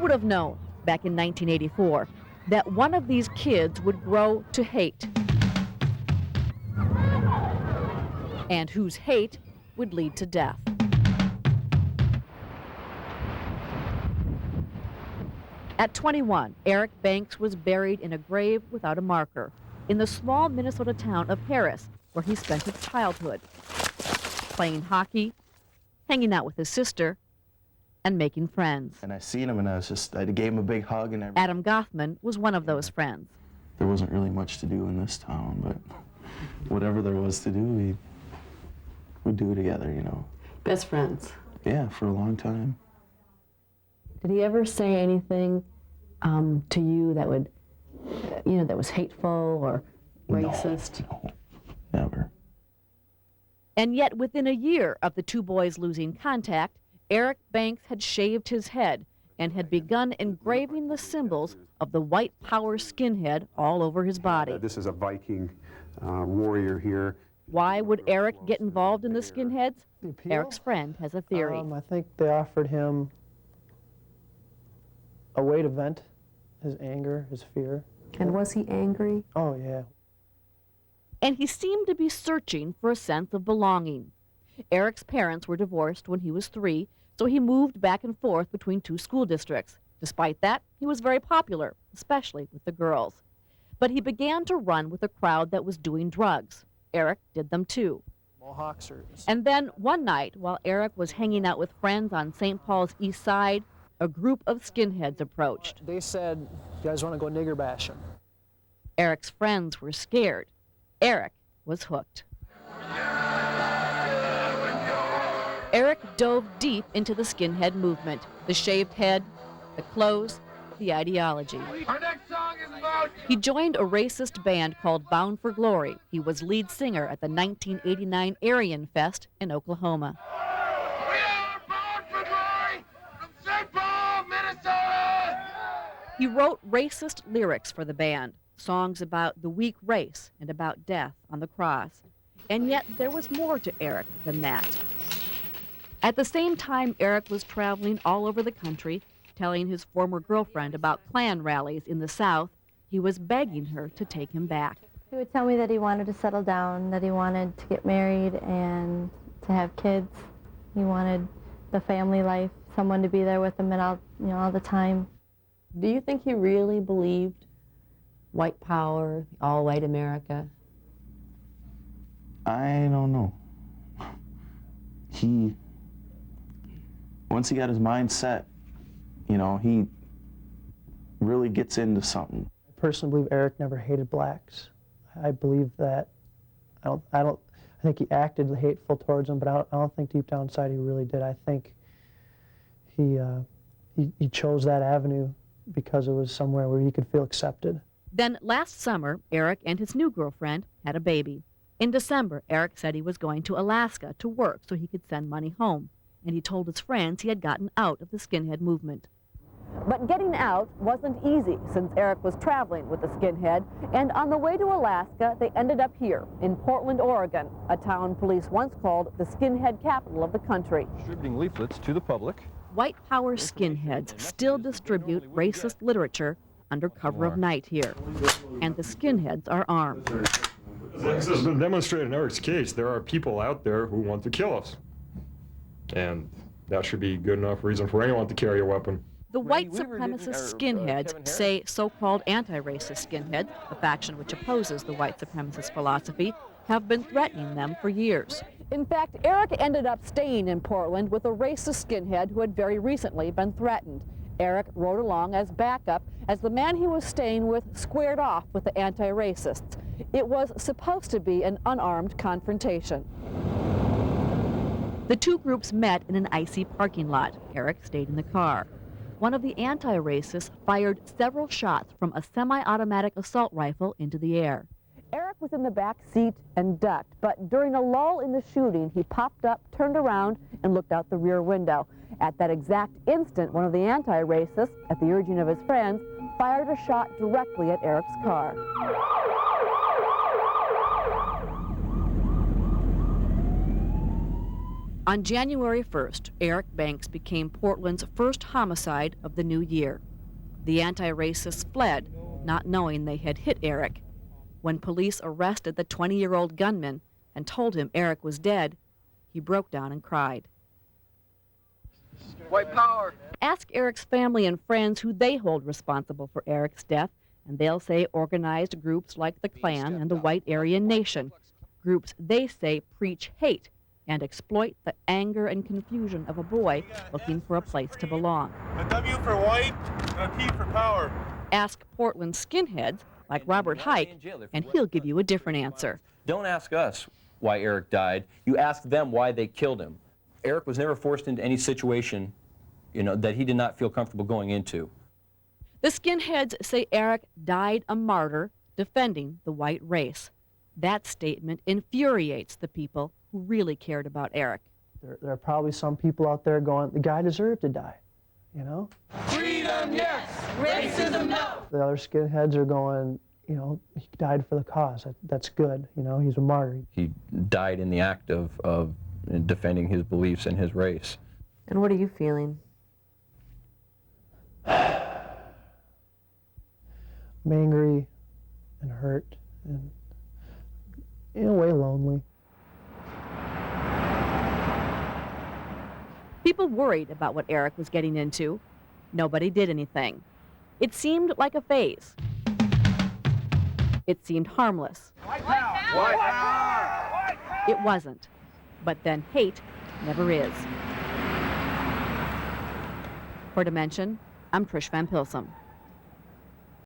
would have known back in 1984 that one of these kids would grow to hate, and whose hate would lead to death. At 21, Eric Banks was buried in a grave without a marker in the small Minnesota town of Harris, where he spent his childhood, playing hockey, hanging out with his sister, and making friends. And I seen him, and I gave him a big hug and everything. Adam Goffman was one of those friends. There wasn't really much to do in this town, but whatever there was to do, we'd do together, you know. Best friends? Yeah, for a long time. Did he ever say anything to you that would, that was hateful or racist? No, never. And yet, within a year of the two boys losing contact, Eric Banks had shaved his head and had begun engraving the symbols of the white power skinhead all over his body. This is a Viking warrior here. Why would Eric get involved in the skinheads? Eric's friend has a theory. I think they offered him a way to vent his anger, his fear. And was he angry? Oh, yeah. And he seemed to be searching for a sense of belonging. Eric's parents were divorced when he was 3, so he moved back and forth between 2 school districts. Despite that, he was very popular, especially with the girls. But he began to run with a crowd that was doing drugs. Eric did them too. Mohawksers. And then one night, while Eric was hanging out with friends on St. Paul's East Side, a group of skinheads approached. They said, "You guys want to go nigger bashing?" Eric's friends were scared. Eric was hooked. Eric dove deep into the skinhead movement, the shaved head, the clothes, the ideology. Our next song is about... He joined a racist band called Bound for Glory. He was lead singer at the 1989 Aryan Fest in Oklahoma. We are Bound for Glory from St. Paul, Minnesota! He wrote racist lyrics for the band, songs about the weak race and about death on the cross. And yet there was more to Eric than that. At the same time, Eric was traveling all over the country, telling his former girlfriend about Klan rallies in the South. He was begging her to take him back. He would tell me that he wanted to settle down, that he wanted to get married and to have kids. He wanted the family life, someone to be there with him all the time. Do you think he really believed white power, all white America? I don't know. Once he got his mind set, he really gets into something. I personally believe Eric never hated blacks. I believe that. I think he acted hateful towards them, but I don't think deep down inside he really did. I think he chose that avenue because it was somewhere where he could feel accepted. Then last summer, Eric and his new girlfriend had a baby. In December, Eric said he was going to Alaska to work so he could send money home. And he told his friends he had gotten out of the skinhead movement. But getting out wasn't easy since Eric was traveling with the skinhead, and on the way to Alaska, they ended up here in Portland, Oregon, a town police once called the skinhead capital of the country. Distributing leaflets to the public. White power skinheads still distribute racist literature under cover of night here, and the skinheads are armed. As has been demonstrated in Eric's case, there are people out there who want to kill us. And that should be good enough reason for anyone to carry a weapon. The white supremacist skinheads say so-called anti-racist skinheads, the faction which opposes the white supremacist philosophy, have been threatening them for years. In fact, Eric ended up staying in Portland with a racist skinhead who had very recently been threatened. Eric rode along as backup as the man he was staying with squared off with the anti-racists. It was supposed to be an unarmed confrontation. The two groups met in an icy parking lot. Eric stayed in the car. One of the anti-racists fired several shots from a semi-automatic assault rifle into the air. Eric was in the back seat and ducked, but during a lull in the shooting, he popped up, turned around, and looked out the rear window. At that exact instant, one of the anti-racists, at the urging of his friends, fired a shot directly at Eric's car. On January 1st, Eric Banks became Portland's first homicide of the new year. The anti-racists fled, not knowing they had hit Eric. When police arrested the 20-year-old gunman and told him Eric was dead, he broke down and cried. White power. Ask Eric's family and friends who they hold responsible for Eric's death, and they'll say organized groups like the Klan and the White Aryan Nation, groups they say preach hate and exploit the anger and confusion of a boy looking for a place to belong. A W for white, a P for power. Ask Portland skinheads like Robert Hike, and he'll give you a different answer. Don't ask us why Eric died. You ask them why they killed him. Eric was never forced into any situation, that he did not feel comfortable going into. The skinheads say Eric died a martyr defending the white race. That statement infuriates the people who really cared about Eric. There are probably some people out there going, the guy deserved to die, Freedom, yes. Racism, no. The other skinheads are going, he died for the cause. That's good, he's a martyr. He died in the act of defending his beliefs and his race. And what are you feeling? I'm angry and hurt and in a way lonely. People worried about what Eric was getting into. Nobody did anything. It seemed like a phase. It seemed harmless. White power. White power. It wasn't. But then hate never is. For Dimension, I'm Trish Van Pilsum.